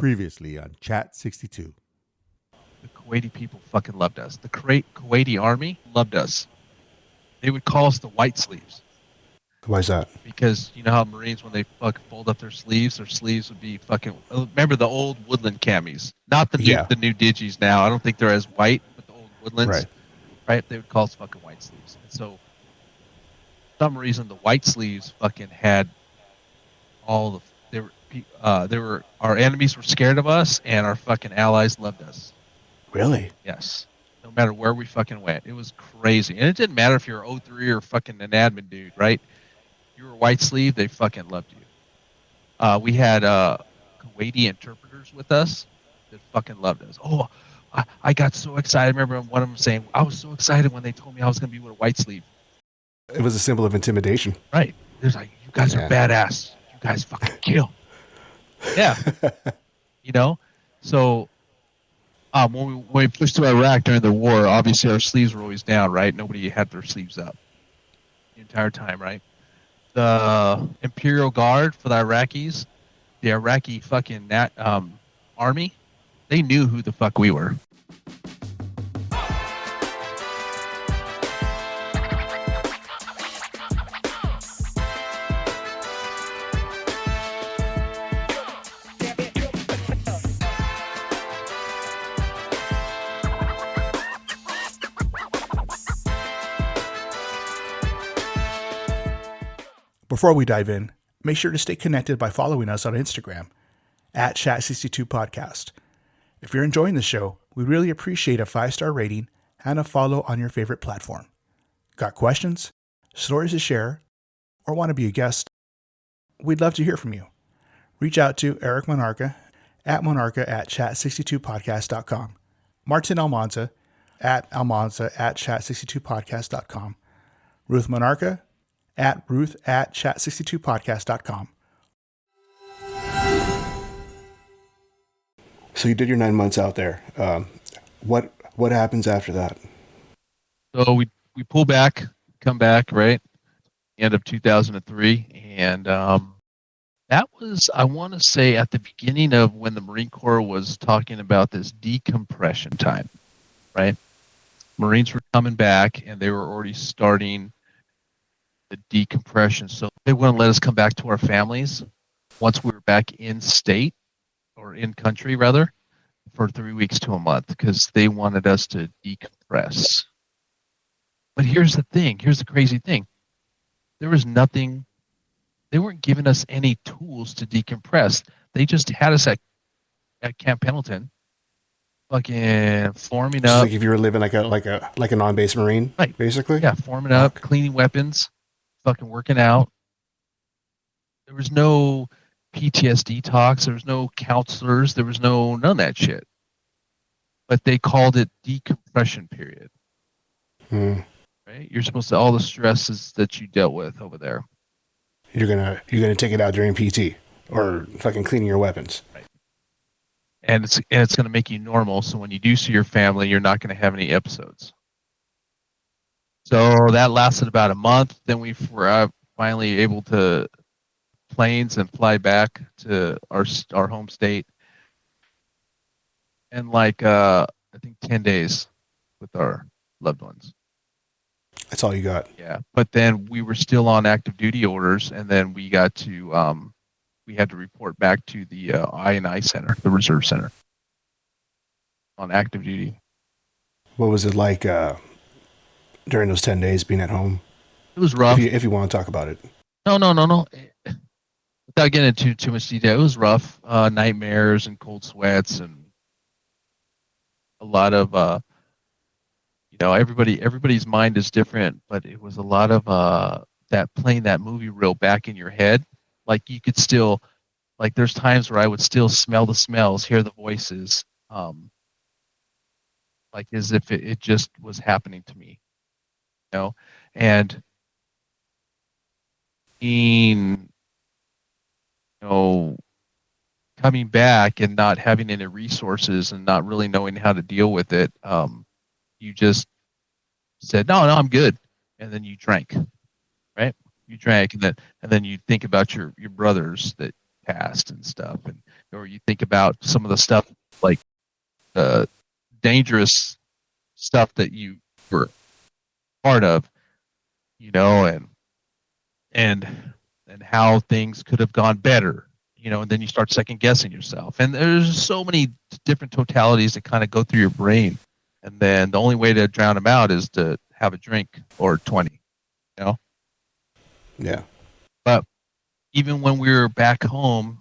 Previously on Chat 62. The Kuwaiti people fucking loved us. The Kuwaiti army loved us. They would call us the white sleeves. Why is that? Because you know how Marines, when they fucking fold up their sleeves would be fucking. Remember the old woodland camis, not the new digis now. I don't think they're as white, but the old woodlands, right? They would call us fucking white sleeves. And so, for some reason, the white sleeves fucking had all the. They were our enemies were scared of us, and our fucking allies loved us. Really? Yes. No matter where we fucking went. It was crazy. And it didn't matter if you were 03 or fucking an admin dude, right? You were a white sleeve, they fucking loved you. We had Kuwaiti interpreters with us that fucking loved us. Oh, I got so excited. I remember one of them saying, I was so excited when they told me I was going to be with a white sleeve. It was a symbol of intimidation. Right. There's like, you guys are badass. You guys fucking kill. Yeah. You know? So when we pushed to Iraq during the war, obviously our sleeves were always down, right? Nobody had their sleeves up the entire time, right? The Imperial Guard for the Iraqis, the Iraqi fucking army, they knew who the fuck we were. Before we dive in, make sure to stay connected by following us on Instagram at Chat62Podcast. If you're enjoying the show, we really appreciate a 5-star rating and a follow on your favorite platform. Got questions, stories to share, or want to be a guest? We'd love to hear from you. Reach out to Eric Monarca at chat62podcast.com, Martin Almanza at chat62podcast.com, Ruth Monarca at chat62podcast.com. So you did your 9 months out there. What happens after that? So we pull back, come back, right? End of 2003. And that was, I want to say, at the beginning of when the Marine Corps was talking about this decompression time, right? Marines were coming back and they were already starting the decompression. So they wouldn't let us come back to our families once we were back in state, or in country rather, for 3 weeks to a month, because they wanted us to decompress. But here's the thing, here's the crazy thing. There was nothing, they weren't giving us any tools to decompress. They just had us at Camp Pendleton fucking forming Just up. like if you were living like a non-base Marine, right? Basically? Yeah, forming up, cleaning weapons, fucking working out. There was no PTSD talks. There was no counselors. There was none of that shit. But they called it decompression period. Right? You're supposed to, all the stresses that you dealt with over there, you're gonna take it out during PT or fucking cleaning your weapons. Right. And it's gonna make you normal. So when you do see your family, you're not gonna have any episodes. So that lasted about a month. Then we were finally able to planes and fly back to our home state. And I think 10 days with our loved ones. That's all you got. Yeah. But then we were still on active duty orders, and then we got to we had to report back to the I&I center, the reserve center, on active duty. What was it like during those 10 days being at home? It was rough. If you want to talk about it. No. Without getting into too much detail, it was rough. Nightmares and cold sweats and a lot of, everybody's mind is different, but it was a lot of that playing that movie reel back in your head. Like you could still, like there's times where I would still smell the smells, hear the voices, like as if it just was happening to me, and coming back and not having any resources and not really knowing how to deal with it, you just said, no, I'm good. And then you drank, right? You drank, and then you think about your brothers that past and stuff, and or you think about some of the stuff like dangerous stuff that you were part of, and and how things could have gone better, and then you start second guessing yourself, and there's so many different totalities that kind of go through your brain, and then the only way to drown them out is to have a drink or 20. Yeah. But even when we were back home,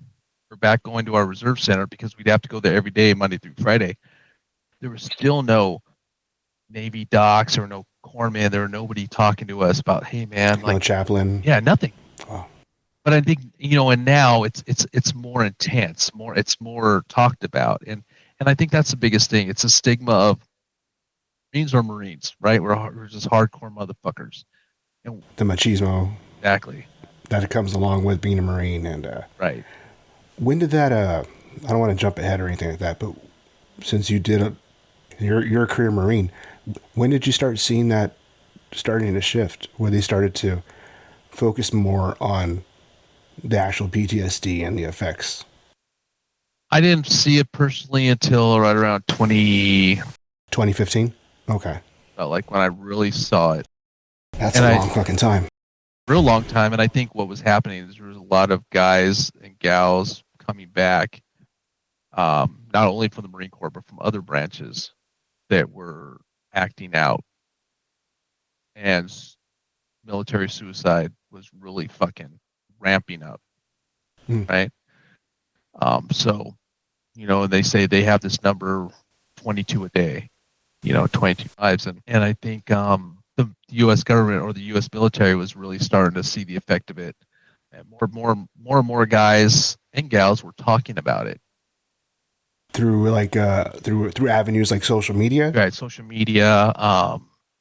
we're back going to our reserve center because we'd have to go there every day, Monday through Friday. There was still no Navy docs or no corpsman. There were nobody talking to us about, hey man, No chaplain. Yeah, nothing. Wow. But I think, and now it's more intense, it's more talked about, and I think that's the biggest thing. It's a stigma of Marines are Marines, right? We're just hardcore motherfuckers. And the machismo. Exactly. That comes along with being a Marine, and right. When did that? I don't want to jump ahead or anything like that, but since you did you're a career Marine, when did you start seeing that starting to shift, where they started to focus more on the actual PTSD and the effects? I didn't see it personally until right around 2015. Okay. Felt like when I really saw it. That's a long fucking time. Real long time, and I think what was happening is there was a lot of guys and gals coming back, not only from the Marine Corps but from other branches that were acting out, and military suicide was really fucking ramping up, right? So, they say they have this number 22 a day, 22 lives, and I think the U.S. government or the U.S. military was really starting to see the effect of it, and more and more guys and gals were talking about it through through avenues like social media. Right, social media.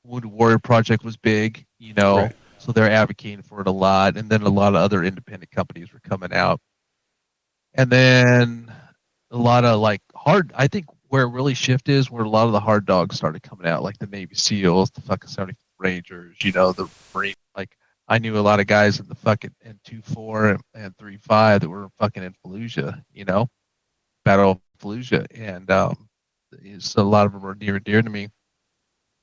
Wounded Warrior Project was big, Right. So they're advocating for it a lot, and then a lot of other independent companies were coming out, and then a lot of I think where it really shifted is where a lot of the hard dogs started coming out, like the Navy SEALs, the fucking 75th Rangers, the Marine. Like, I knew a lot of guys in the fucking in 2-4 and 3-5 that were fucking in Fallujah, Battle of Fallujah, and so a lot of them are near and dear to me,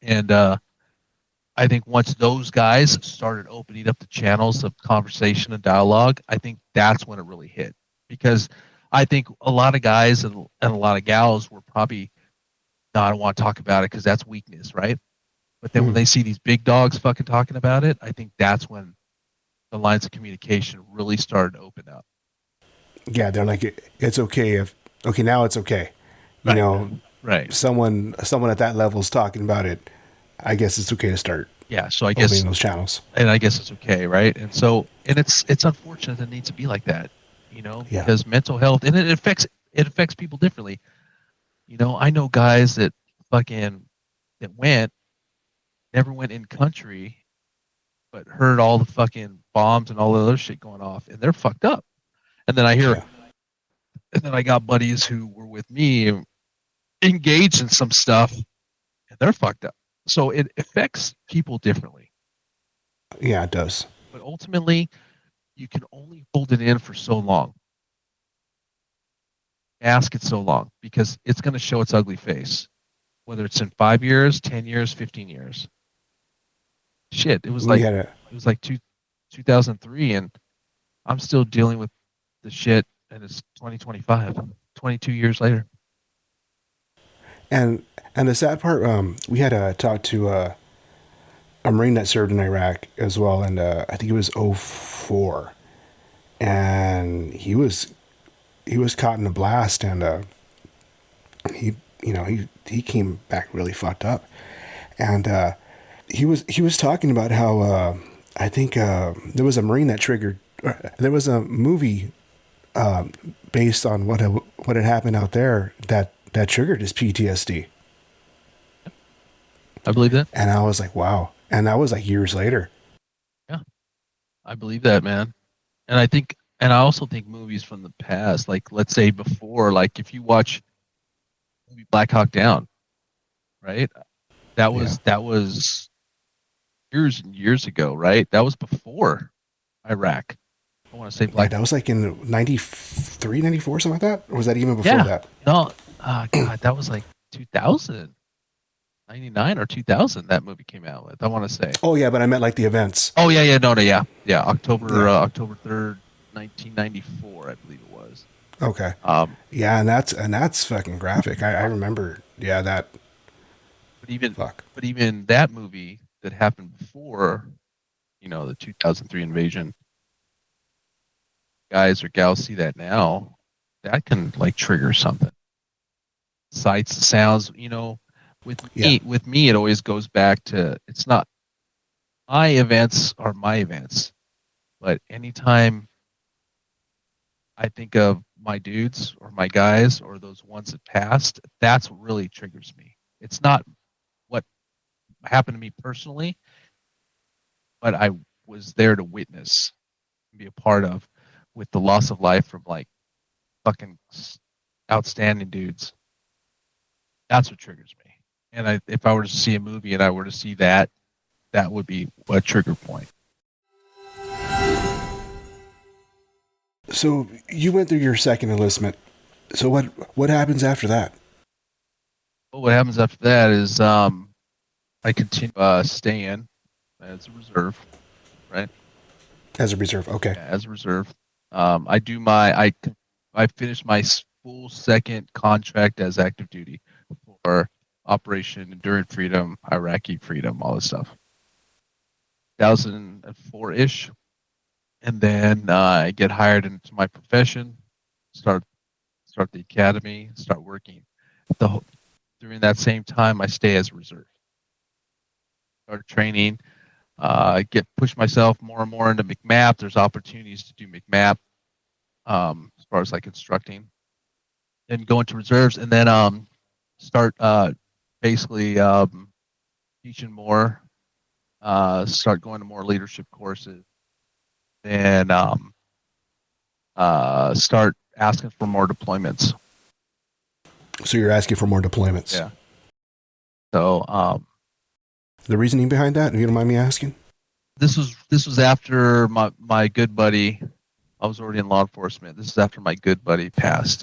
and I think once those guys started opening up the channels of conversation and dialogue, I think that's when it really hit, because I think a lot of guys and a lot of gals were probably, no, I don't want to talk about it because that's weakness, right? But then when they see these big dogs fucking talking about it, I think that's when the lines of communication really started to open up. Yeah, they're like, it's okay now it's okay. Right. Someone at that level is talking about it. I guess it's okay to start. Yeah, so I guess opening those channels. And I guess it's okay, right? And so, and it's unfortunate that it needs to be like that, because mental health, and it affects people differently. I know guys that never went in country, but heard all the fucking bombs and all the other shit going off, and they're fucked up. And then and then I got buddies who were with me engaged in some stuff, and they're fucked up. So it affects people differently. Yeah, it does. But ultimately, you can only hold it in for so long. Ask it so long, because it's going to show its ugly face, whether it's in 5 years, 10 years, 15 years. Shit, it was like 2003, and I'm still dealing with the shit, and it's 2025, 22 years later. And the sad part, we had talked to a Marine that served in Iraq as well, and I think it was 2004, and he was caught in a blast, and he came back really fucked up, and he was talking about how I think there was a Marine that triggered. There was a movie based on what had happened out there that triggered his PTSD. I believe that. And I was like, wow. And that was like years later. Yeah, I believe that, man. And I also think movies from the past, like let's say before, like if you watch Black Hawk Down, right? That was years and years ago, right? That was before Iraq. I want to say Like Black. that was like in 93, 94, something like that? Or was that even before Yeah. that? No, God, that was like 2000, 99 or 2000. That movie came out with. I want to say. Oh yeah, but I meant like the events. Oh yeah, no, yeah. October Yeah. October 3rd, 1994, I believe it was. Okay. Um, Yeah, and that's fucking graphic. I remember. Yeah, that. but even Fuck. but even that movie that happened before, the 2003 invasion. Guys or gals see that now, that can like trigger something. Sights, sounds, with me, it always goes back to, it's not my events are my events, but anytime I think of my dudes or my guys or those ones that passed, that's what really triggers me. It's not what happened to me personally, but I was there to witness and be a part of, with the loss of life from like fucking outstanding dudes. That's what triggers me. And if I were to see a movie and I were to see that, that would be a trigger point. So you went through your second enlistment. So what happens after that? Well, what happens after that is I continue staying as a reserve, right? As a reserve, okay. Yeah, as a reserve. I finished my full second contract as active duty for Operation Enduring Freedom, Iraqi Freedom, all this stuff. 2004-ish, and then I get hired into my profession, start the academy, start working. During that same time, I stay as a reserve. Start training, push myself more and more into MCMAP. There's opportunities to do MCMAP as far as like instructing. Then go into reserves, and then start basically teaching more. Start going to more leadership courses, and start asking for more deployments. So you're asking for more deployments. Yeah. So the reasoning behind that, if you don't mind me asking? This was after my good buddy. I was already in law enforcement. This is after my good buddy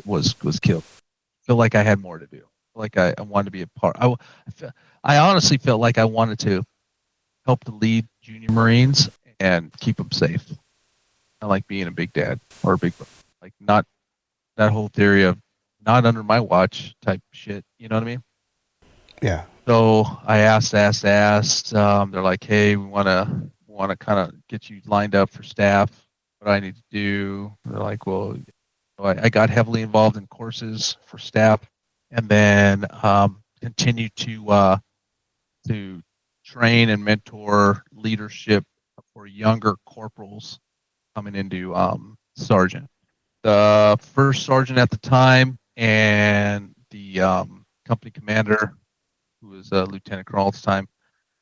was killed. I feel like I had more to do. Like I wanted to be a part. I honestly felt like I wanted to help to lead junior Marines and keep them safe. I like being a big dad or a big brother. Like, not that whole theory of not under my watch type shit. You know what I mean? Yeah. So I asked. They're like, hey, we want to kind of get you lined up for staff. What do I need to do? They're like, well, I got heavily involved in courses for staff, and then continue to train and mentor leadership for younger corporals coming into sergeant. The first sergeant at the time and the company commander, who was a lieutenant colonel at the time,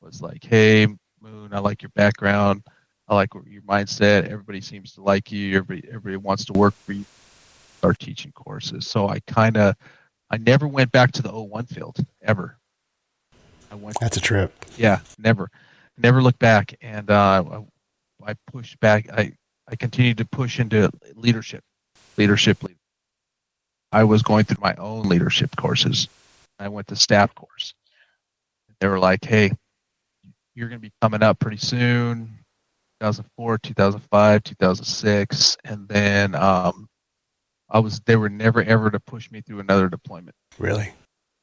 was like, hey, Moon, I like your background. I like your mindset. Everybody seems to like you. Everybody wants to work for you. Start teaching courses. So I never went back to the 01 field, ever. That's a trip. Yeah, never looked back. And I pushed back. I continued to push into leadership. I was going through my own leadership courses. I went to staff course. They were like, hey, you're going to be coming up pretty soon. 2004, 2005, 2006. And then they were never ever to push me through another deployment. Really?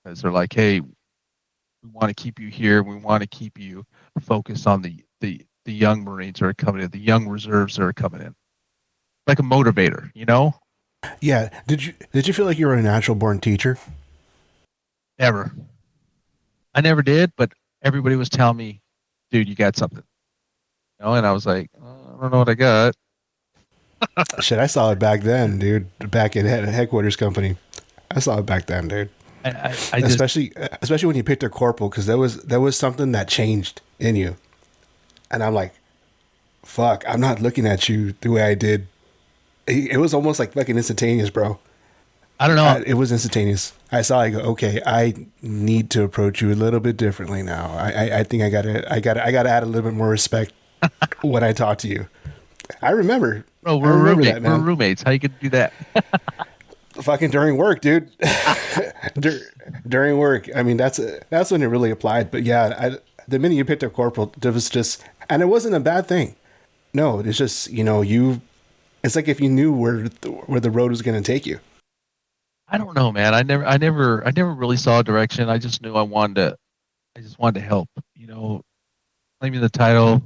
Because they're like, hey, we want to keep you here. We want to keep you focused on the young Marines that are coming in, the young reserves that are coming in. Like a motivator, you know? Yeah. Did you feel like you were a natural born teacher? Never. I never did, but everybody was telling me, dude, you got something. And I was like, I don't know what I got. Shit, I saw it back then, dude. Back at headquarters company, I saw it back then, dude. Especially when you picked a corporal, because there was something that changed in you, and I'm like, fuck, I'm not looking at you the way I did. It was almost like fucking instantaneous, bro. I don't know. It was instantaneous. I saw. I go, okay, I need to approach you a little bit differently now. I think I gotta add a little bit more respect when I talk to you. I remember. Bro, I remember that, we're man. roommates. How you gonna do that? Fucking during work, dude. During work. I mean, that's when it really applied. But yeah, the minute you picked up corporal, it was just, and it wasn't a bad thing. No, it's just, it's like if you knew where the road was going to take you. I don't know, man. I never really saw a direction. I just knew I just wanted to help. Claiming the title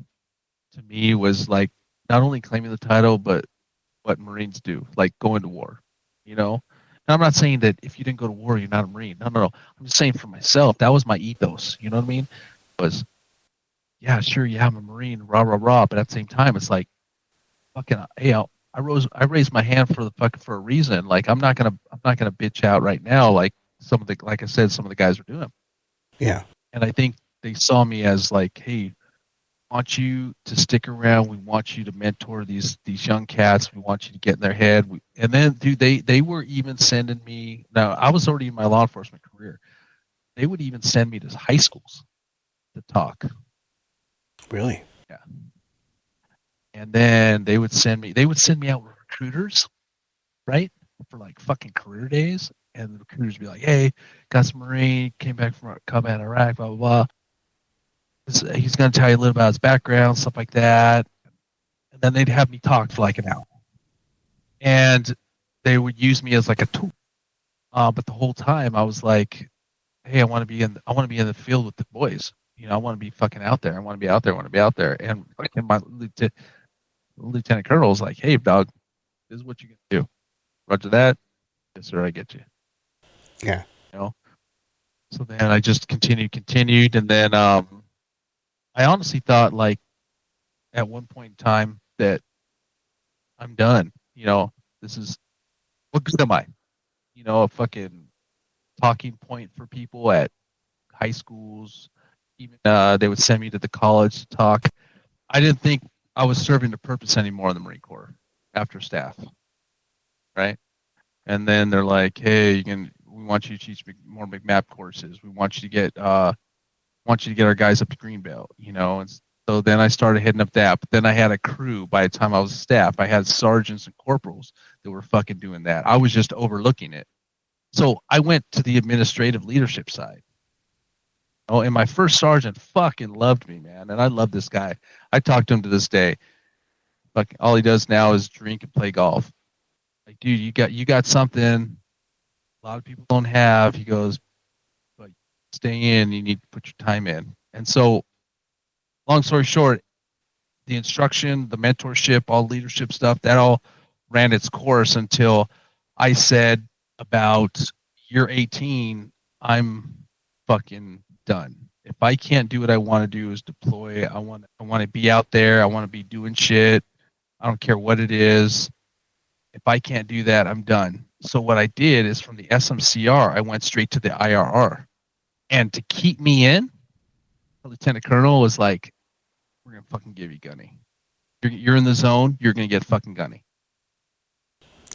to me was like not only claiming the title, but what Marines do, like going to war. And I'm not saying that if you didn't go to war, you're not a Marine. No, no, no. I'm just saying for myself, that was my ethos. You know what I mean? Was yeah, sure, yeah, I'm a Marine, rah rah rah. But at the same time, it's like fucking hey, I raised my hand for the fucking for a reason. Like I'm not gonna bitch out right now like like I said, some of the guys are doing. Yeah. And I think they saw me as like, hey, want you to stick around. We want you to mentor these young cats. We want you to get in their head. And then, dude, they were even sending me. Now, I was already in my law enforcement career. They would even send me to high schools to talk. Really? Yeah. And then they would send me out with recruiters, right, for like fucking career days. And the recruiters would be like, "Hey, got some Marine, came back from combat in Iraq, blah blah blah. He's going to tell you a little about his background, stuff like that." And then they'd have me talk for like an hour, and they would use me as like a tool. But the whole time I was like, "Hey, I want to be in the field with the boys. I want to be fucking out there. I want to be out there. I want to be out there." And my lieutenant colonel was like, "Hey, dog, this is what you can do. Roger that. Yes, sir. I get you." Yeah. So then I just continued, and then I honestly thought like at one point in time that I'm done. This is what good am I? A fucking talking point for people at high schools. Even they would send me to the college to talk. I didn't think I was serving the purpose anymore in the Marine Corps after staff, right? And then they're like, "Hey, we want you to teach more MCMAP courses. We want you to get our guys up to green belt." And so then I started hitting up that. But then I had a crew. By the time I was staff, I had sergeants and corporals that were fucking doing that. I was just overlooking it. So I went to the administrative leadership side. Oh, and my first sergeant fucking loved me, man. And I love this guy. I talk to him to this day. Fucking all he does now is drink and play golf. Like, dude, you got something a lot of people don't have. He goes, but stay in, you need to put your time in. And so, long story short, the instruction, the mentorship, all leadership stuff, that all ran its course until I said about year 18, I'm fucking done. If I can't do what I want to do is deploy, I want to be out there. I want to be doing shit. I don't care what it is. If I can't do that, I'm done. So what I did is from the SMCR, I went straight to the IRR. And to keep me in, the lieutenant colonel was like, "We're going to fucking give you Gunny. You're in the zone. You're going to get fucking Gunny."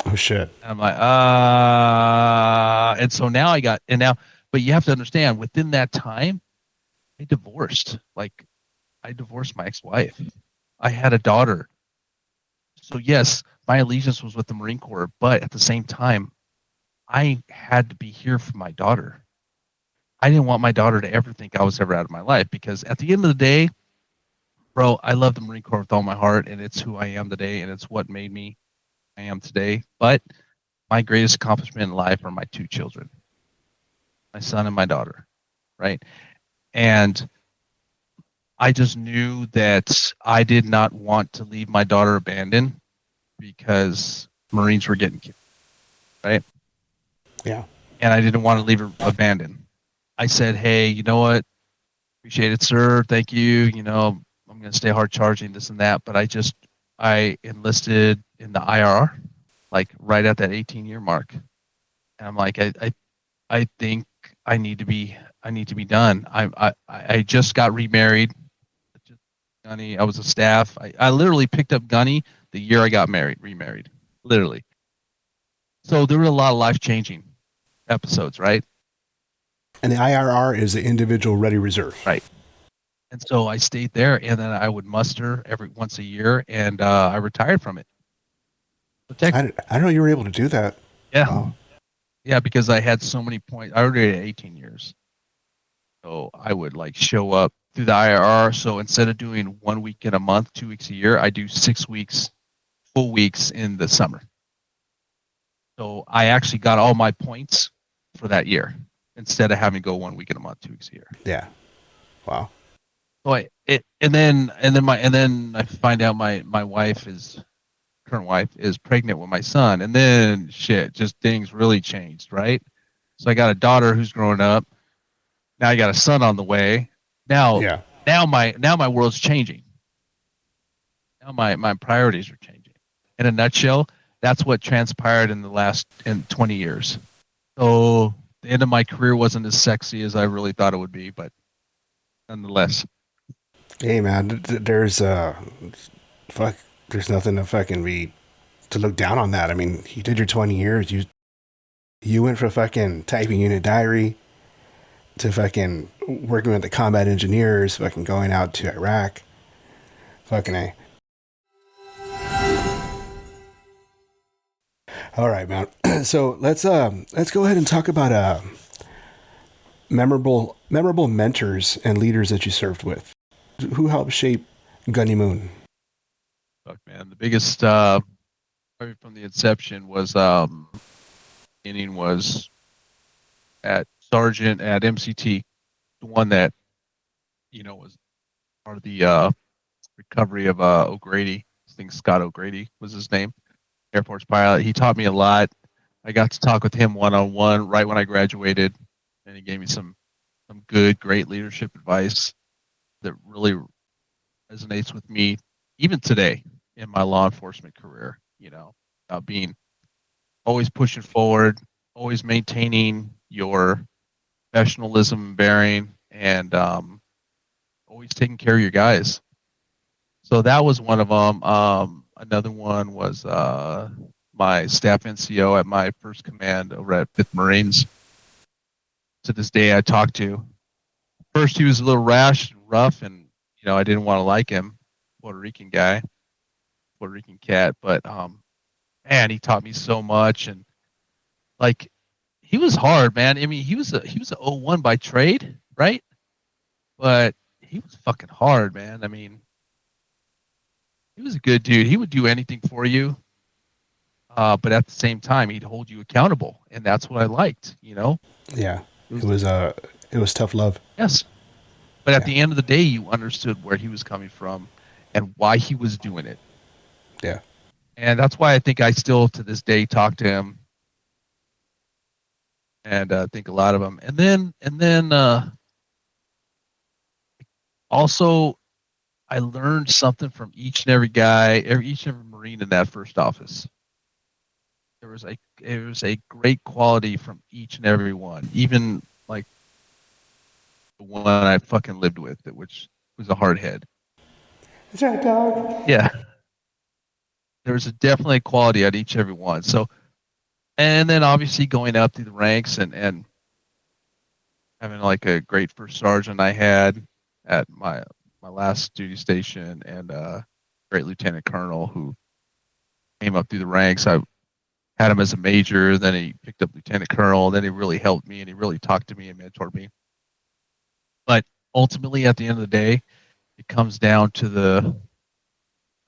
Oh, shit. And I'm like, and so now but you have to understand, within that time, I divorced. Like, I divorced my ex-wife. I had a daughter. So yes, my allegiance was with the Marine Corps, but at the same time, I had to be here for my daughter. I didn't want my daughter to ever think I was ever out of my life, because at the end of the day, bro, I love the Marine Corps with all my heart, and it's who I am today, and it's what made me I am today. But my greatest accomplishment in life are my two children, my son and my daughter, right? And I just knew that I did not want to leave my daughter abandoned because Marines were getting killed, right? Yeah. And I didn't want to leave her abandoned. I said, "Hey, you know what? Appreciate it, sir. Thank you. I'm going to stay hard charging, this and that." But I enlisted in the IRR, like right at that 18-year mark. And I'm like, I think I need to be done. I just got remarried. Gunny, I was a staff. I literally picked up Gunny the year I got remarried, literally. So there were a lot of life-changing episodes, right? And the IRR is the individual ready reserve. Right. And so I stayed there, and then I would muster every once a year, and I retired from it. I didn't know you were able to do that. Yeah. Wow. Yeah, because I had so many points. I already had 18 years. So I would like show up through the IRR. So instead of doing 1 week in a month, 2 weeks a year, I do 6 weeks, full weeks in the summer. So I actually got all my points for that year instead of having to go 1 week in a month, 2 weeks a year. Yeah. Wow. So and then I find out my current wife is pregnant with my son, and then shit, just things really changed, right? So I got a daughter who's growing up. Now I got a son on the way. Now Yeah. my world's changing. Now my priorities are changing. In a nutshell, that's what transpired in 20 years. So the end of my career wasn't as sexy as I really thought it would be, but nonetheless. Hey man, there's fuck. There's nothing to fucking be to look down on that. I mean, you did your 20 years. You went from fucking typing unit diary to fucking working with the combat engineers, fucking going out to Iraq. Fucking A. All right, man. So let's go ahead and talk about memorable mentors and leaders that you served with. Who helped shape Gunny Moon? Fuck man, the biggest probably from the inception was beginning was at Sergeant at MCT, the one that was part of the recovery of O'Grady. I think Scott O'Grady was his name, Air Force pilot. He taught me a lot. I got to talk with him one-on-one right when I graduated, and he gave me some great leadership advice that really resonates with me even today in my law enforcement career. About being always pushing forward, always maintaining your professionalism and bearing, and always taking care of your guys. So that was one of them. Another one was my staff NCO at my first command over at 5th Marines. To this day, I talk to. First, he was a little rash, rough, and I didn't want to like him. Puerto Rican guy, Puerto Rican cat, but man, he taught me so much, and like he was hard, man. I mean, he was a 01 by trade, right? But he was fucking hard, man. I mean, he was a good dude. He would do anything for you, but at the same time, he'd hold you accountable, and that's what I liked. Yeah, it was tough love. Yes, but at the end of the day, you understood where he was coming from and why he was doing it. Yeah, and that's why I think I still to this day talk to him, and think a lot of him. And then also, I learned something from each and every guy, each and every Marine in that first office. There was a great quality from each and every one, even like the one I fucking lived with, which was a hard head. Is that a dog? Yeah, there was definitely a quality at each and every one. So, and then obviously going up through the ranks and having like a great first sergeant I had at my last duty station, and great lieutenant colonel who came up through the ranks. I had him as a major, then he picked up lieutenant colonel, then he really helped me and he really talked to me and mentored me. But ultimately, at the end of the day, it comes down to the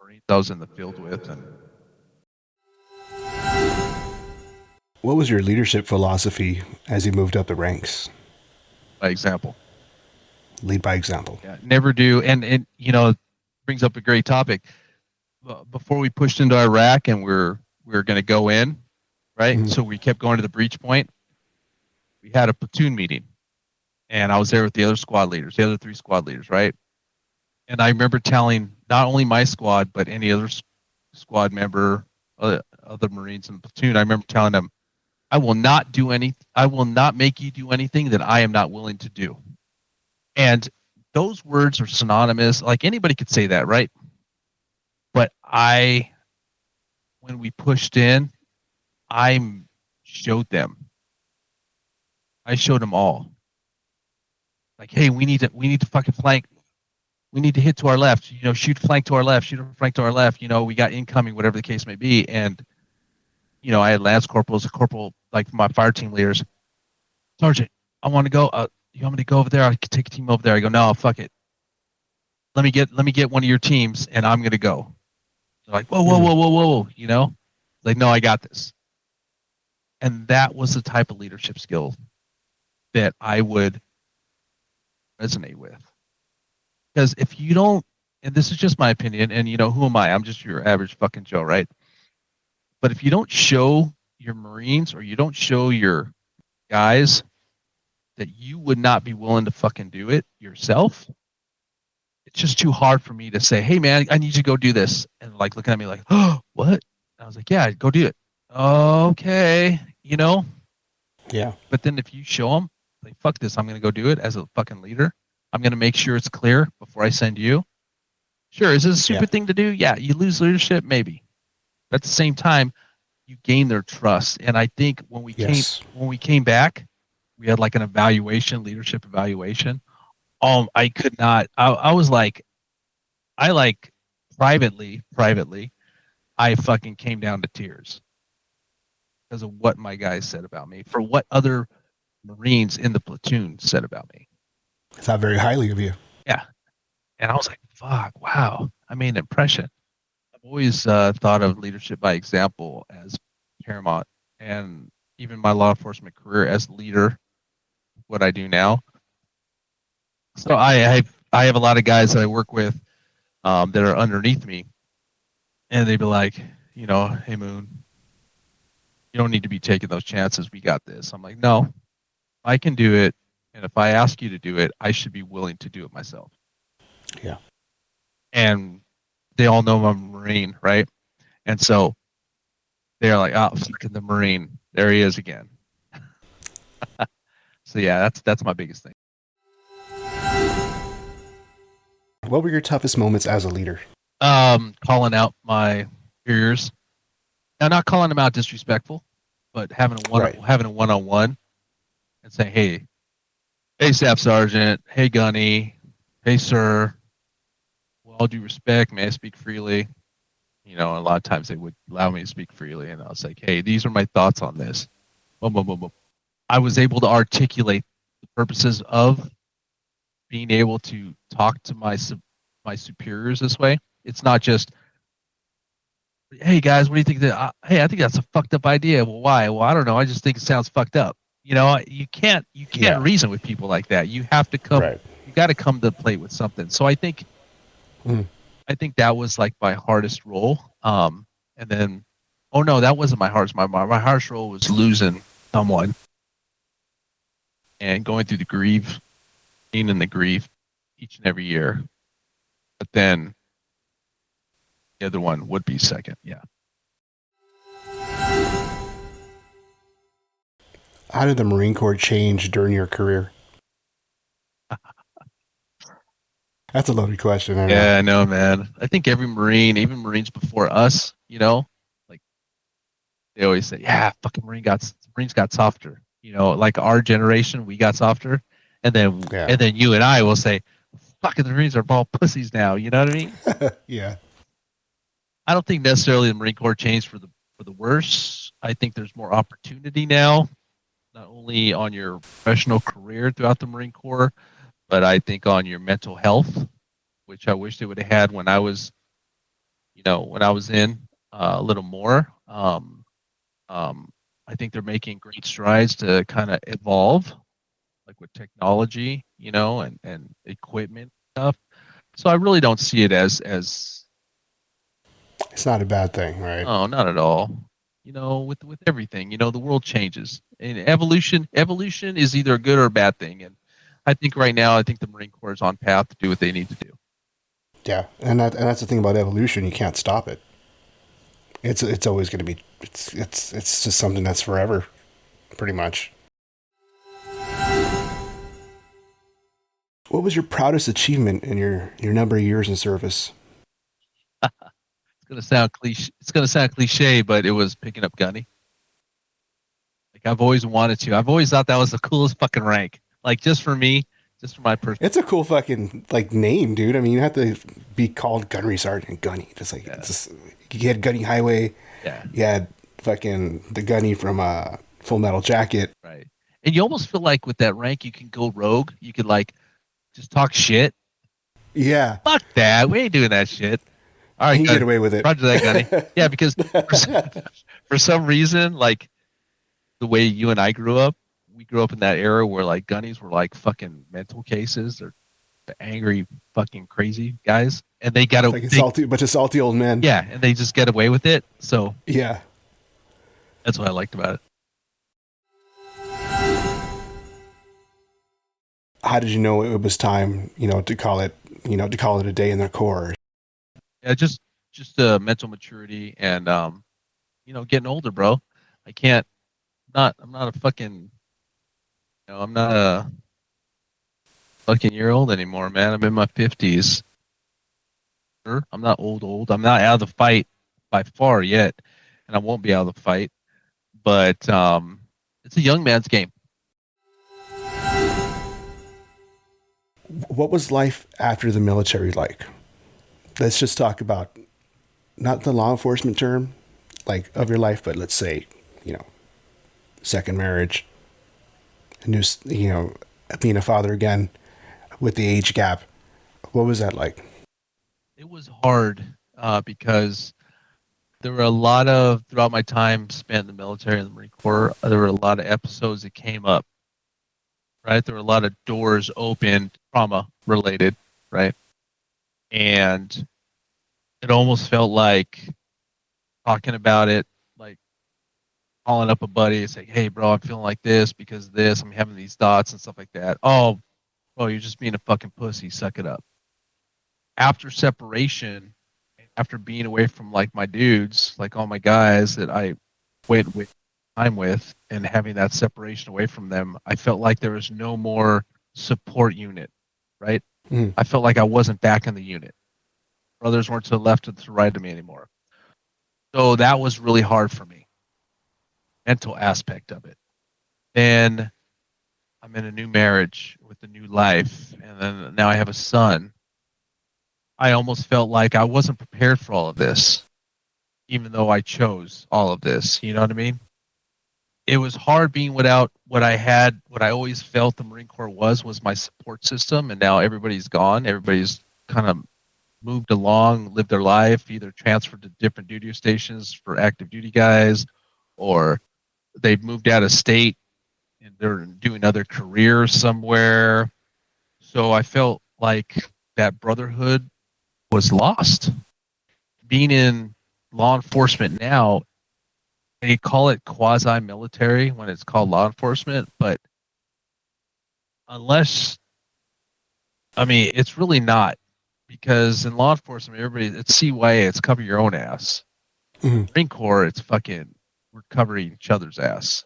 Marines I was in the field with. And what was your leadership philosophy as you moved up the ranks? by example. Lead by example. Yeah, never do. And it brings up a great topic. Before we pushed into Iraq and we were going to go in, right? Mhm. So we kept going to the breach point. We had a platoon meeting, and I was there with the other squad leaders, the other 3 squad leaders, right? And I remember telling not only my squad but any other squad member, other Marines in the platoon, I remember telling them, I will not make you do anything that I am not willing to do. And those words are synonymous. Like anybody could say that, right? But when we pushed in, I showed them. I showed them all. Like, hey, we need to fucking flank. we need to hit to our left, shoot flank to our left, shoot flank to our left, we got incoming, whatever the case may be. And, I had lance corporals, a corporal, like my fire team leaders. Sergeant, I want to go. You want me to go over there? I can take a team over there. I go, no, fuck it. Let me get one of your teams, and I'm gonna go. They're like, whoa, like, no, I got this. And that was the type of leadership skill that I would resonate with. Because if you don't, and this is just my opinion, and who am I? I'm just your average fucking Joe, right? But if you don't show your Marines or you don't show your guys that you would not be willing to fucking do it yourself, it's just too hard for me to say, hey man, I need you to go do this. And like looking at me like, oh, what? And I was like, yeah, go do it. Okay, Yeah. But then if you show them, like, fuck this, I'm going to go do it as a fucking leader. I'm going to make sure it's clear before I send you. Sure, is this a stupid thing to do? Yeah, you lose leadership, maybe. But at the same time, you gain their trust. And I think when we came back, we had like an evaluation, leadership evaluation. I could not. I was like, privately, I fucking came down to tears because of what my guys said about me, for what other Marines in the platoon said about me. It's not very highly of you. Yeah. And I was like, fuck, wow, I made an impression. I've always thought of leadership by example as paramount, and even my law enforcement career as leader, what I do now. So I have a lot of guys that I work with that are underneath me, and they'd be like, hey Moon, you don't need to be taking those chances. We got this. I'm like, no, I can do it. And if I ask you to do it, I should be willing to do it myself. Yeah. And they all know I'm a Marine, right? And so they're like, oh, fucking the Marine. There he is again. So yeah, that's my biggest thing. What were your toughest moments as a leader? Calling out my superiors. Now, not calling them out disrespectful, but having a one-on-one and saying, hey, Staff Sergeant, hey, Gunny, hey, sir, with all due respect, may I speak freely? A lot of times they would allow me to speak freely, and I was like, hey, these are my thoughts on this. Boom, boom, boom, boom. I was able to articulate the purposes of being able to talk to my superiors this way. It's not just, hey guys, what do you think that? Hey, I think that's a fucked up idea. Well, why? Well, I don't know. I just think it sounds fucked up. You can't reason with people like that. You have to come. Right. You got to come to the plate with something. So I think, that was like my hardest role. And then, oh no, that wasn't my hardest. My hardest role was losing someone and going through the grief, being in the grief each and every year. But then the other one would be second. Yeah. How did the Marine Corps change during your career? That's a loaded question. I know, man. I think every Marine, even Marines before us, like they always say, yeah, fucking Marines got softer. Like our generation, we got softer. And then you and I will say, fucking the Marines are all pussies now. You know what I mean? Yeah. I don't think necessarily the Marine Corps changed for the worse. I think there's more opportunity now, not only on your professional career throughout the Marine Corps, but I think on your mental health, which I wish they would have had when I was, when I was in a little more. I think they're making great strides to kind of evolve, like with technology, and equipment stuff. So I really don't see it as it's not a bad thing, right? Oh, not at all. With everything, the world changes, and evolution is either a good or a bad thing. And I think right now, the Marine Corps is on path to do what they need to do. Yeah, and that's the thing about evolution. You can't stop it. It's always going to be. It's just something that's forever, pretty much. What was your proudest achievement in your number of years in service? It's gonna sound cliche, but it was picking up Gunny. Like I've always wanted to. I've always thought that was the coolest fucking rank. Like just for me, just for my personal. It's a cool fucking like name, dude. I mean, you have to be called Gunnery Sergeant Gunny. Just like it's just, you had Gunny Highway. Yeah. You had fucking the Gunny from Full Metal Jacket. Right. And you almost feel like with that rank, you can go rogue. You could like just talk shit. Yeah. Fuck that. We ain't doing that shit. All right, You can get away with it. Roger that, Gunny. Yeah, because for some reason, like the way you and I grew up, we grew up in that era where like gunnies were like fucking mental cases. They're the angry, fucking crazy guys, and they got like a bunch of salty old men. Yeah, and they just get away with it. So yeah, that's what I liked about it. How did you know it was time, to call it a day in the Corps? Yeah, just mental maturity and getting older, bro. I'm not a fucking, I'm not a fucking year old anymore, man. I'm in my 50s. Sure, I'm not old. I'm not out of the fight by far yet, and I won't be out of the fight. But it's a young man's game. What was life after the military like? Let's just talk about not the law enforcement term, like of your life, but let's say, second marriage, being a father again with the age gap. What was that like? It was hard because there were throughout my time spent in the military and the Marine Corps, there were a lot of episodes that came up, right? There were a lot of doors opened, trauma related, right? And it almost felt like talking about it, like calling up a buddy and saying, hey, bro, I'm feeling like this because of this. I'm having these thoughts and stuff like that. Oh, bro, you're just being a fucking pussy. Suck it up. After separation, after being away from like my dudes, like all my guys that I went with time with, and having that separation away from them, I felt like there was no more support unit, right? Mm. I felt like I wasn't back in the unit. Brothers weren't to the left or to the right of me anymore. So that was really hard for me. Mental aspect of it. Then I'm in a new marriage with a new life, and then now I have a son. I almost felt like I wasn't prepared for all of this, even though I chose all of this. You know what I mean? It was hard being without what I had, what I always felt the Marine Corps was my support system, and now everybody's gone. Everybody's kind of moved along, lived their life, either transferred to different duty stations for active duty guys, or they've moved out of state and they're doing other careers somewhere. So I felt like that brotherhood was lost. Being in law enforcement now, they call it quasi-military when it's called law enforcement, but it's really not, because in law enforcement, it's CYA, it's cover your own ass. Mm-hmm. Marine Corps, it's fucking, we're covering each other's ass,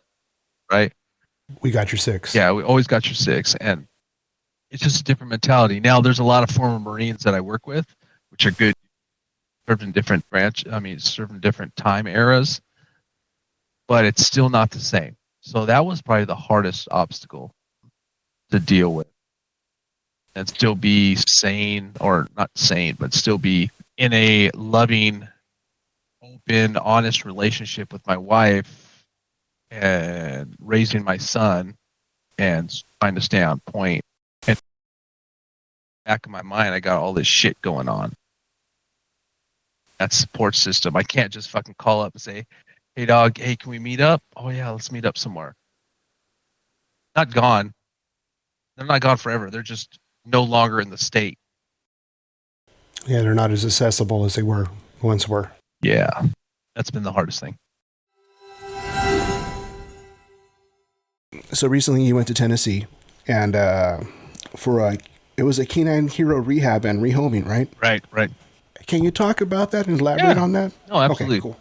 right? We got your six. Yeah, we always got your six, and it's just a different mentality. Now, there's a lot of former Marines that I work with, which are good, served in different served in different time eras, but it's still not the same. So that was probably the hardest obstacle to deal with, and still be sane, or not sane, but still be in a loving, open, honest relationship with my wife and raising my son and trying to stay on point. And back in my mind, I got all this shit going on. That support system. I can't just fucking call up and say, hey dog, hey, can we meet up? Oh yeah, let's meet up somewhere. Not gone. They're not gone forever. They're just no longer in the state. Yeah, they're not as accessible as they once were. Yeah. That's been the hardest thing. So recently you went to Tennessee and it was a canine hero rehab and rehoming, right? Right. Can you talk about that and elaborate on that? No, absolutely. Okay, cool.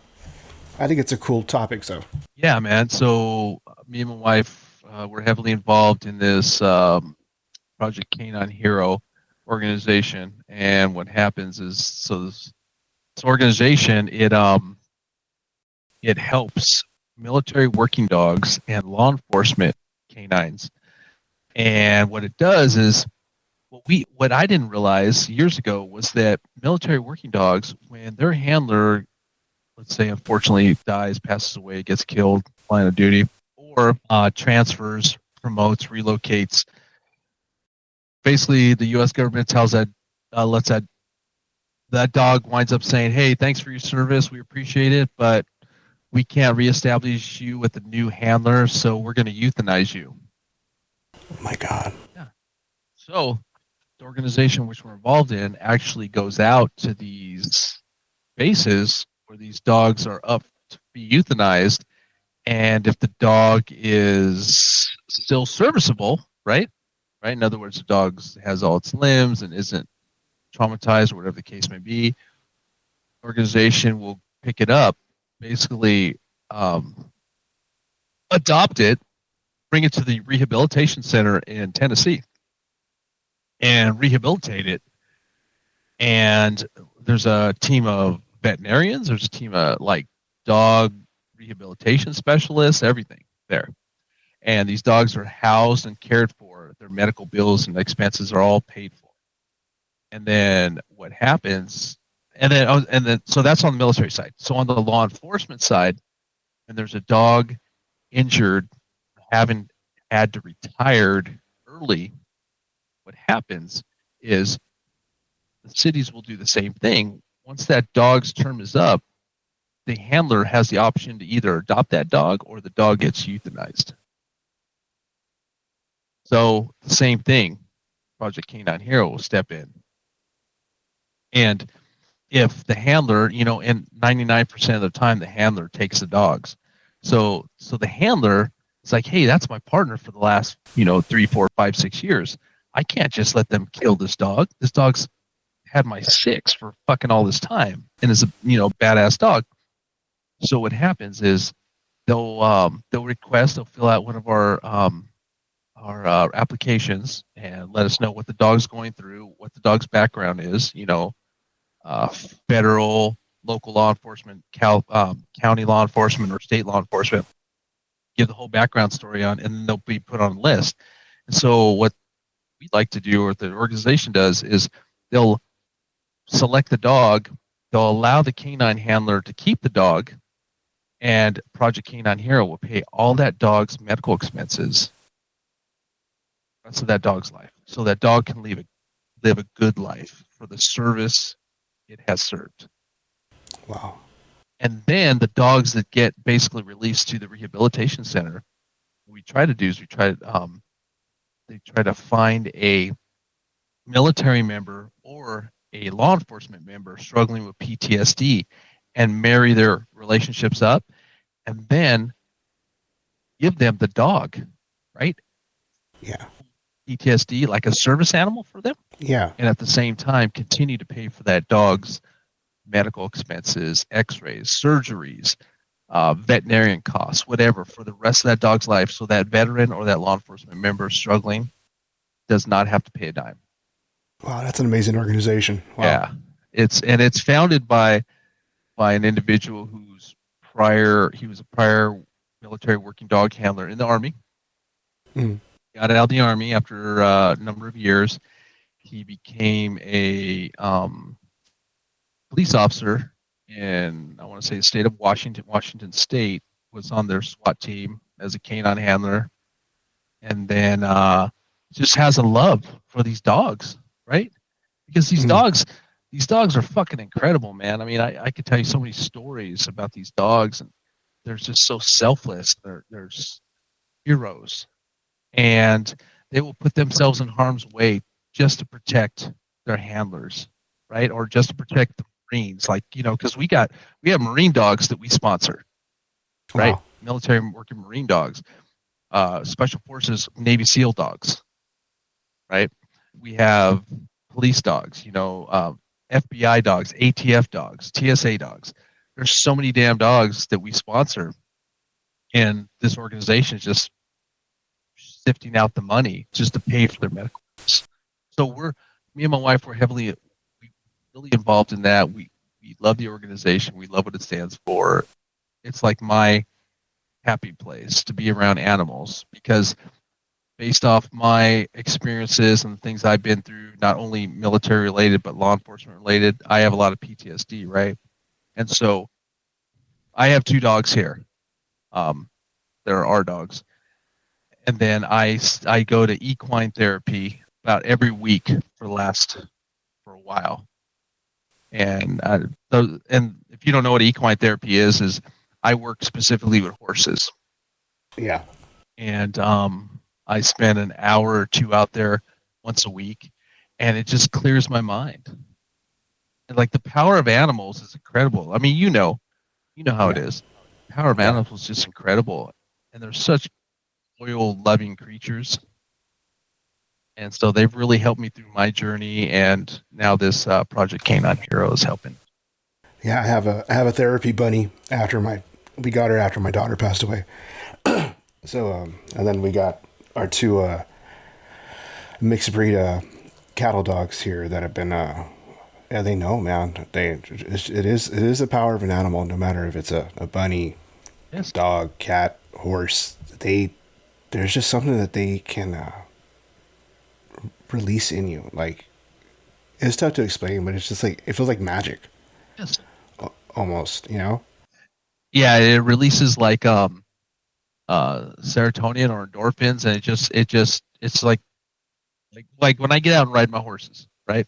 I think it's a cool topic, so. Yeah, man. So me and my wife, we're heavily involved in this Project Canine Hero organization. And what happens is, so this organization, it helps military working dogs and law enforcement canines And what it does is what I didn't realize years ago was that military working dogs, when their handler, let's say, unfortunately dies, passes away, gets killed, line of duty, or transfers, promotes, relocates, basically the U.S. government tells lets that dog winds up saying, "Hey, thanks for your service. We appreciate it, but we can't reestablish you with a new handler, so we're going to euthanize you." Oh my God. Yeah. So the organization which we're involved in actually goes out to these bases where these dogs are up to be euthanized, and if the dog is still serviceable, right? Right. In other words, the dog has all its limbs and isn't traumatized or whatever the case may be, organization will pick it up, basically adopt it, bring it to the rehabilitation center in Tennessee, and rehabilitate it. And there's a team of veterinarians, there's a team of like dog rehabilitation specialists, everything there. And these dogs are housed and cared for. Their medical bills and expenses are all paid for. And then what happens? And then so that's on the military side. So on the law enforcement side, and there's a dog injured, having had to retired early, what happens is the cities will do the same thing. Once that dog's term is up, the handler has the option to either adopt that dog or the dog gets euthanized. So the same thing, Project Canine Hero will step in. And if the handler, and 99% of the time the handler takes the dogs. So the handler is like, hey, that's my partner for the last, 3, 4, 5, 6 years. I can't just let them kill this dog. This dog's had my 6 for fucking all this time and is a, badass dog. So what happens is they'll fill out one of our applications and let us know what the dog's going through, what the dog's background is, federal, local law enforcement, county law enforcement, or state law enforcement, give the whole background story on, and then they'll be put on a list. And so what we'd like to do, or the organization does, is they'll select the dog, they'll allow the canine handler to keep the dog, and Project Canine Hero will pay all that dog's medical expenses the rest of that dog's life, so that dog can live a good life for the service it has served. Wow. And then the dogs that get basically released to the rehabilitation center, what we try to do is they try to find a military member or a law enforcement member struggling with PTSD and marry their relationships up, and then give them the dog, right? Yeah. PTSD like a service animal for them. Yeah. And at the same time continue to pay for that dog's medical expenses, x-rays, surgeries, veterinarian costs, whatever, for the rest of that dog's life, so that veteran or that law enforcement member struggling does not have to pay a dime. Wow, that's an amazing organization. Wow. Yeah. It's founded by an individual he was a prior military working dog handler in the Army. Mm. Got out of the Army after a number of years. He became a police officer in, I want to say, the state of Washington State, was on their SWAT team as a canine handler, and then just has a love for these dogs, right? Because these dogs are fucking incredible, man. I mean, I could tell you so many stories about these dogs, and they're just so selfless. They're heroes, and they will put themselves in harm's way just to protect their handlers, right? Or just to protect the Marines, like, because we have Marine dogs that we sponsor, right? Wow. Military working Marine dogs, Special Forces Navy SEAL dogs, right? We have police dogs, FBI dogs, ATF dogs, TSA dogs. There's so many damn dogs that we sponsor, and this organization is just sifting out the money just to pay for their medical bills. So me and my wife were really involved in that. We love the organization. We love what it stands for. It's like my happy place to be around animals, because based off my experiences and things I've been through, not only military related but law enforcement related, I have a lot of PTSD, right? And so I have 2 dogs here. They're our dogs, and then I go to equine therapy about every week for a while. And and if you don't know what equine therapy is I work specifically with horses. Yeah. And I spend an hour or 2 out there once a week, and it just clears my mind. And like the power of animals is incredible. I mean, you know how it is. The power of animals is just incredible, and they're such loyal, loving creatures. And so they've really helped me through my journey, and now this Project Canine Hero is helping. Yeah, I have a therapy bunny we got her after my daughter passed away. So and then we got our 2 mixed breed cattle dogs here that have been yeah, they know, man. It is the power of an animal, no matter if it's a bunny, Yes. dog, cat, horse. There's just something that they can release in you. Like, it's tough to explain, but it's just like, it feels like magic. Yes. Almost, you know? Yeah, it releases like serotonin or endorphins, and it's like when I get out and ride my horses, right?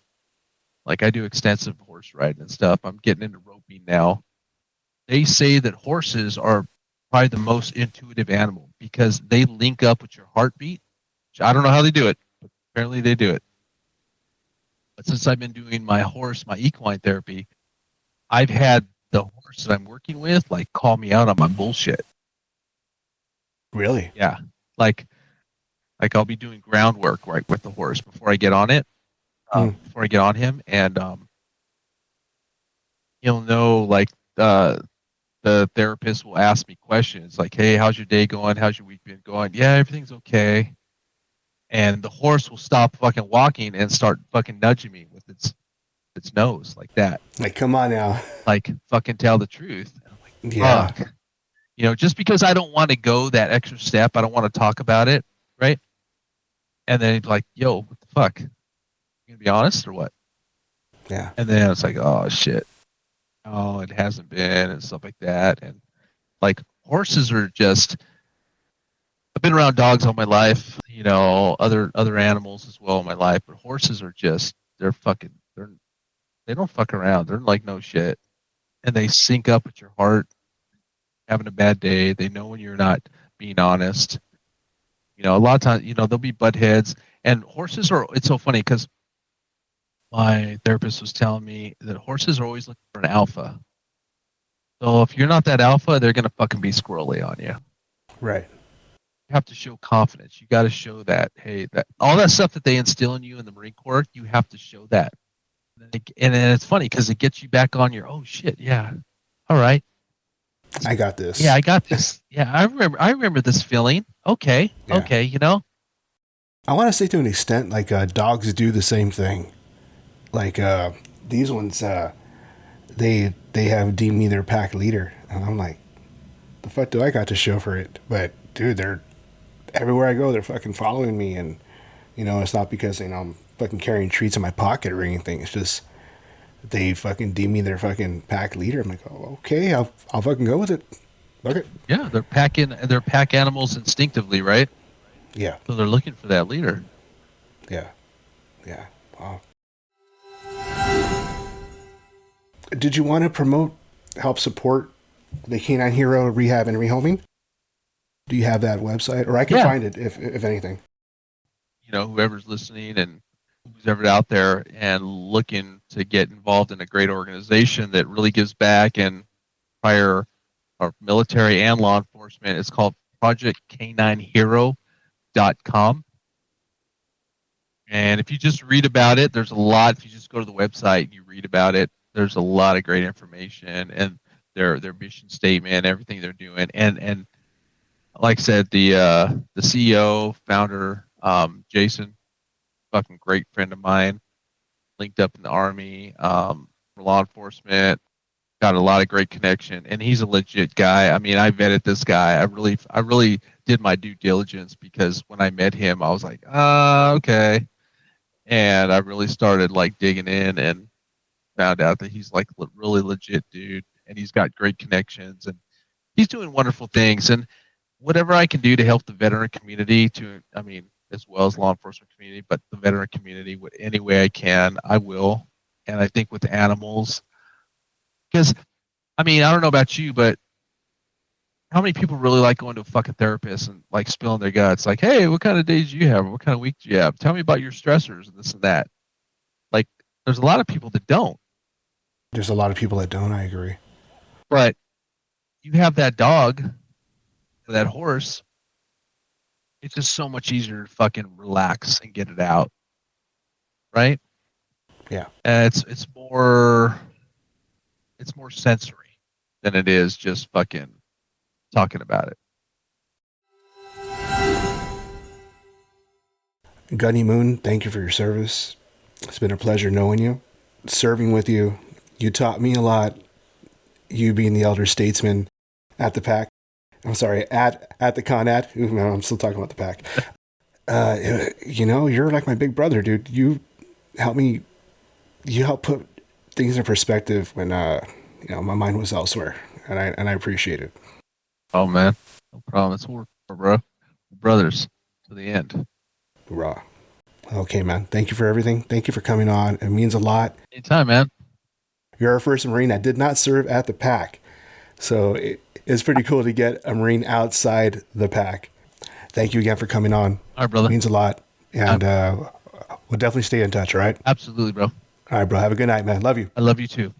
Like I do extensive horse riding and stuff. I'm getting into roping now. They say that horses are probably the most intuitive animal because they link up with your heartbeat. I don't know how they do it, but apparently they do it. But since I've been doing my equine therapy, I've had the horse that I'm working with like call me out on my bullshit. Really? Yeah. Like I'll be doing groundwork right with the horse before I get on it, before I get on him, and he'll know like the therapist will ask me questions like, "Hey, how's your day going? How's your week been going?" "Yeah, everything's okay." And the horse will stop fucking walking and start fucking nudging me with its nose like that. Like, come on now. Like fucking tell the truth. And I'm like, Yeah. fuck. You know, just because I don't want to go that extra step, I don't want to talk about it, right? And then he'd be like, "Yo, what the fuck? You gonna be honest or what?" Yeah. And then it's like, "Oh shit, oh, it hasn't been," and stuff like that. And like horses are just, I've been around dogs all my life, you know, other animals as well in my life, but horses are just, they don't fuck around. They're like no shit, and they sync up with your heart. Having a bad day, they know when you're not being honest. You know, a lot of times, you know, there'll be butt heads, and horses are. It's so funny because my therapist was telling me that horses are always looking for an alpha. So if you're not that alpha, they're gonna fucking be squirrely on you. Right. You have to show confidence. You got to show that, hey, that all that stuff that they instill in you in the Marine Corps, you have to show that. And then it's funny because it gets you back on your, oh shit, yeah, all right, I got this. yeah, I got this. Yeah, I remember this feeling. Okay, Yeah. okay, you know. I want to say to an extent, like dogs do the same thing. Like these ones, they have deemed me their pack leader, and I'm like, the fuck do I got to show for it? But dude, they're everywhere I go, they're fucking following me, and you know, it's not because I'm fucking carrying treats in my pocket or anything. It's just they fucking deem me their fucking pack leader. I'm like, oh, okay, I'll fucking go with it. Fuck it. Yeah, they're pack animals instinctively, right? Yeah. So they're looking for that leader. Yeah. Yeah. Wow. Did you want to help support the Canine Hero Rehab and Rehoming? Do you have that website? Or I can find it if anything. You know, whoever's listening and who's ever out there and looking to get involved in a great organization that really gives back and prior or military and law enforcement, it's called projectcaninehero.com. And if you just read about it, there's a lot. If you just go to the website and you read about it, there's a lot of great information and their mission statement, everything they're doing. And like I said, the CEO, founder, Jason, fucking great friend of mine, linked up in the Army, for law enforcement, got a lot of great connection, and he's a legit guy. I mean, I vetted this guy. I really did my due diligence, because when I met him, I was like, okay. And I really started like digging in and found out that he's like really legit dude, and he's got great connections, and he's doing wonderful things. And whatever I can do to help the veteran community, as well as law enforcement community, but the veteran community, any way I can, I will. And I think with animals, because I don't know about you, but how many people really like going to a fucking therapist and like spilling their guts? Like, hey, what kind of days do you have? What kind of week do you have? Tell me about your stressors and this and that. Like, there's a lot of people that don't. There's a lot of people that don't, I agree. But you have that dog or that horse, it's just so much easier to fucking relax and get it out. Right? Yeah. And it's more sensory than it is just fucking talking about it. Gunny Moon, thank you for your service. It's been a pleasure knowing you, serving with you. You taught me a lot. You being the elder statesman at the PAC. I'm sorry, at the Conad. Ooh, man, I'm still talking about the PAC. You're like my big brother, dude. You help put things in perspective when my mind was elsewhere, and I appreciate it. Oh man, no problem. It's war, bro. We're brothers to the end. Hoorah. Okay, man. Thank you for everything. Thank you for coming on. It means a lot. Anytime, man. You're our first Marine that did not serve at the PAC, so it's pretty cool to get a Marine outside the PAC. Thank you again for coming on. All right, brother. It means a lot, and we'll definitely stay in touch. All right. Absolutely, bro. All right, bro. Have a good night, man. Love you. I love you too.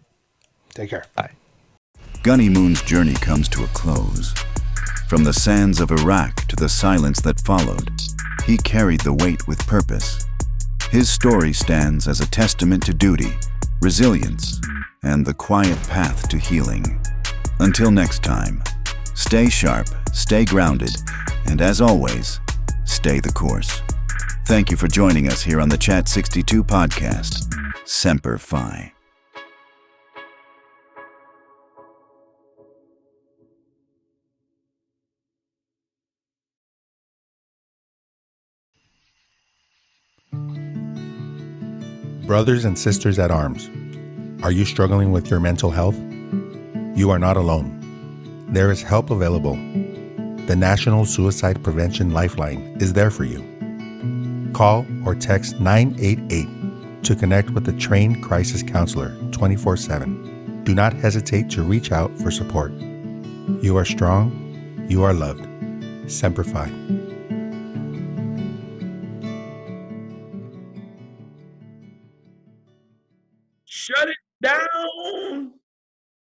Take care. Bye. Gunny Moon's journey comes to a close. From the sands of Iraq to the silence that followed, he carried the weight with purpose. His story stands as a testament to duty, resilience, and the quiet path to healing. Until next time, stay sharp, stay grounded, and as always, stay the course. Thank you for joining us here on the Chat 62 podcast. Semper Fi. Brothers and sisters at arms, are you struggling with your mental health? You are not alone. There is help available. The National Suicide Prevention Lifeline is there for you. Call or text 988 to connect with a trained crisis counselor 24/7. Do not hesitate to reach out for support. You are strong. You are loved. Semper Fi.